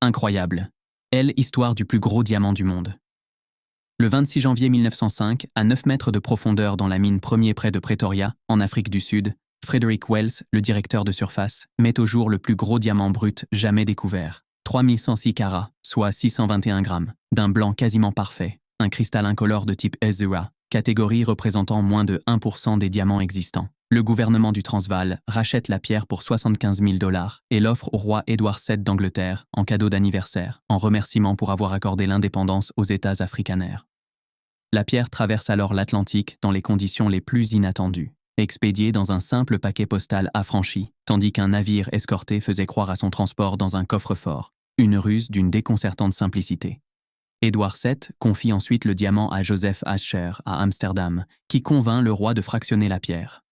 incroyable. Histoire du plus gros diamant du monde. Le 26 janvier 1905, à 9 mètres de profondeur dans la mine Premier près de Pretoria, en Afrique du Sud, Frederick Wells, le directeur de surface, met au jour le plus gros diamant brut jamais découvert. 3106 carats, soit 621 grammes, d'un blanc quasiment parfait, un cristal incolore de type Ezura, catégorie représentant moins de 1% des diamants existants. Le gouvernement du Transvaal rachète la pierre pour 75 000 $ et l'offre au roi Édouard VII d'Angleterre en cadeau d'anniversaire, en remerciement pour avoir accordé l'indépendance aux États afrikaners. La pierre traverse alors l'Atlantique dans les conditions les plus inattendues, expédiée dans un simple paquet postal affranchi, tandis qu'un navire escorté faisait croire à son transport dans un coffre-fort, une ruse d'une déconcertante simplicité. Édouard VII confie ensuite le diamant à Joseph Asscher à Amsterdam, qui convainc le roi de fractionner la pierre.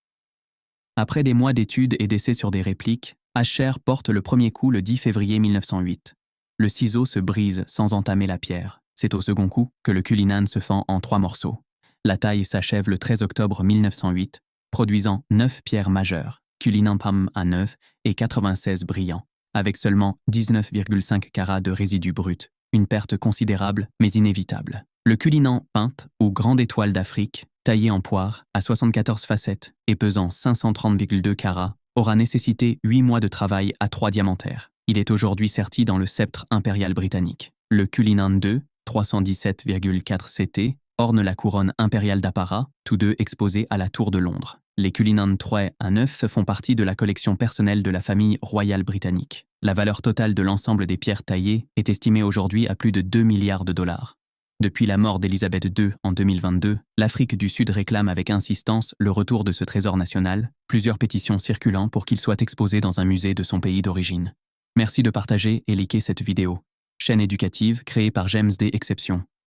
Après des mois d'études et d'essais sur des répliques, Asscher porte le premier coup le 10 février 1908. Le ciseau se brise sans entamer la pierre. C'est au second coup que le Cullinan se fend en 3 morceaux. La taille s'achève le 13 octobre 1908, produisant 9 pierres majeures, Cullinan Pam à 9 et 96 brillants, avec seulement 19,5 carats de résidus bruts, une perte considérable mais inévitable. Le Cullinan peinte, ou grande étoile d'Afrique, taillé en poire, à 74 facettes et pesant 530,2 carats, aura nécessité 8 mois de travail à 3 diamantaires. Il est aujourd'hui serti dans le sceptre impérial britannique. Le Cullinan II, 317,4 CT, orne la couronne impériale d'apparat, tous deux exposés à la Tour de Londres. Les Cullinan III à 9 font partie de la collection personnelle de la famille royale britannique. La valeur totale de l'ensemble des pierres taillées est estimée aujourd'hui à plus de 2 milliards de $. Depuis la mort d'Élisabeth II en 2022, l'Afrique du Sud réclame avec insistance le retour de ce trésor national, plusieurs pétitions circulant pour qu'il soit exposé dans un musée de son pays d'origine. Merci de partager et liker cette vidéo. Chaîne éducative créée par James D. Exception.